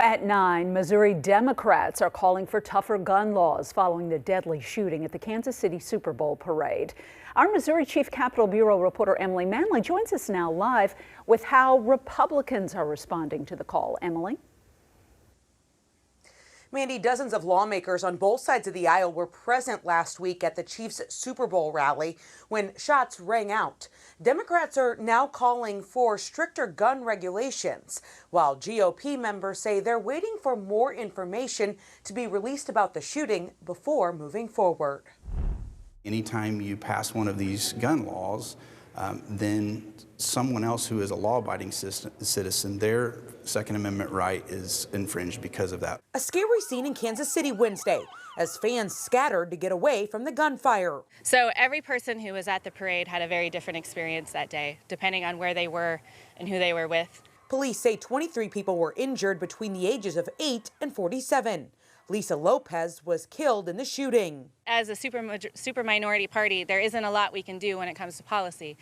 At 9, Missouri Democrats are calling for tougher gun laws following the deadly shooting at the Kansas City Super Bowl parade. Our Missouri Chief Capitol Bureau reporter Emily Manley joins us now live with how Republicans are responding to the call. Emily? Mandy, dozens of lawmakers on both sides of the aisle were present last week at the Chiefs Super Bowl rally when shots rang out. Democrats are now calling for stricter gun regulations, while GOP members say they're waiting for more information to be released about the shooting before moving forward. Anytime you pass one of these gun laws, then someone else who is a law-abiding citizen, their Second Amendment right is infringed because of that. A scary scene in Kansas City Wednesday as fans scattered to get away from the gunfire. So every person who was at the parade had a very different experience that day, depending on where they were and who they were with. Police say 23 people were injured between the ages of 8 and 47. Lisa Lopez was killed in the shooting. As a super minority party, there isn't a lot we can do when it comes to policy.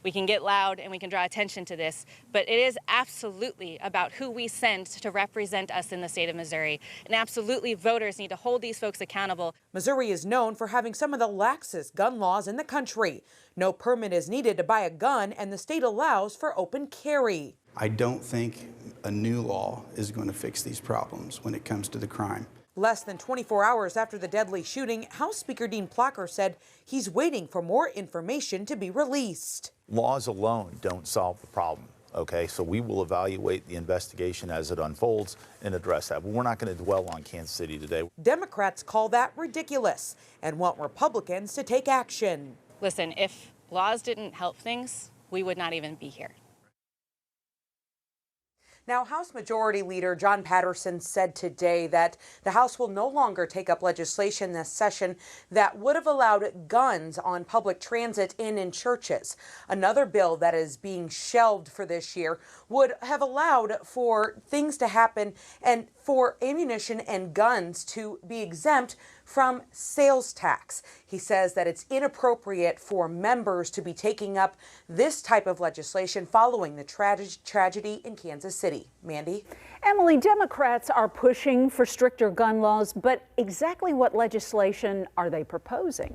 We can get loud and we can draw attention to this, but it is absolutely about who we send to represent us in the state of Missouri. And absolutely voters need to hold these folks accountable. Missouri is known for having some of the laxest gun laws in the country. No permit is needed to buy a gun, and the state allows for open carry. I don't think a new law is going to fix these problems when it comes to the crime. Less than 24 hours after the deadly shooting, House Speaker Dean Plocher said he's waiting for more information to be released. Laws alone don't solve the problem, okay? So we will evaluate the investigation as it unfolds and address that. But we're not going to dwell on Kansas City today. Democrats call that ridiculous and want Republicans to take action. Listen, if laws didn't help things, we would not even be here. Now, House Majority Leader John Patterson said today that the House will no longer take up legislation this session that would have allowed guns on public transit and in churches. Another bill that is being shelved for this year would have allowed for things to happen and for ammunition and guns to be exempt from sales tax. He says that it's inappropriate for members to be taking up this type of legislation following the tragedy in Kansas City. Mandy? Emily, Democrats are pushing for stricter gun laws, but exactly what legislation are they proposing?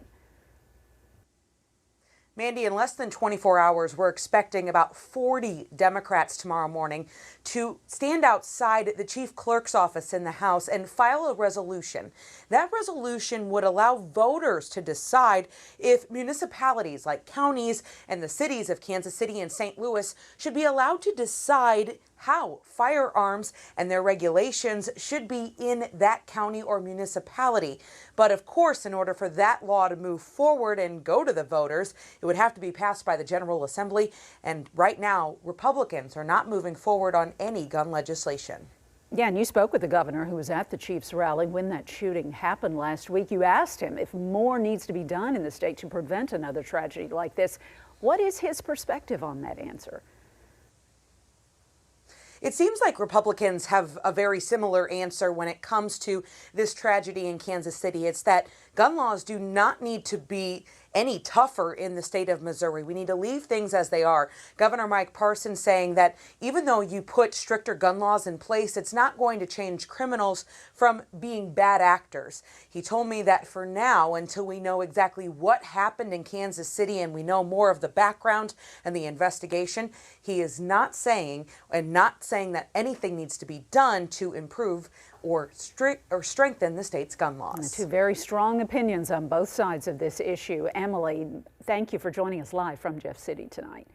Mandy, in less than 24 hours, we're expecting about 40 Democrats tomorrow morning to stand outside the chief clerk's office in the House and file a resolution. That resolution would allow voters to decide if municipalities like counties and the cities of Kansas City and St. Louis should be allowed to decide how firearms and their regulations should be in that county or municipality. But of course, in order for that law to move forward and go to the voters, it would have to be passed by the General Assembly. And right now, Republicans are not moving forward on any gun legislation. Yeah, and you spoke with the governor who was at the Chiefs rally when that shooting happened last week. You asked him if more needs to be done in the state to prevent another tragedy like this. What is his perspective on that answer? It seems like Republicans have a very similar answer when it comes to this tragedy in Kansas City. It's that gun laws do not need to be any tougher in the state of Missouri. We need to leave things as they are. Governor Mike Parson saying that even though you put stricter gun laws in place, it's not going to change criminals from being bad actors. He told me that for now, until we know exactly what happened in Kansas City and we know more of the background and the investigation, he is not saying that anything needs to be done to improve or strengthen the state's gun laws. Two very strong opinions on both sides of this issue. Emily, thank you for joining us live from Jeff City tonight.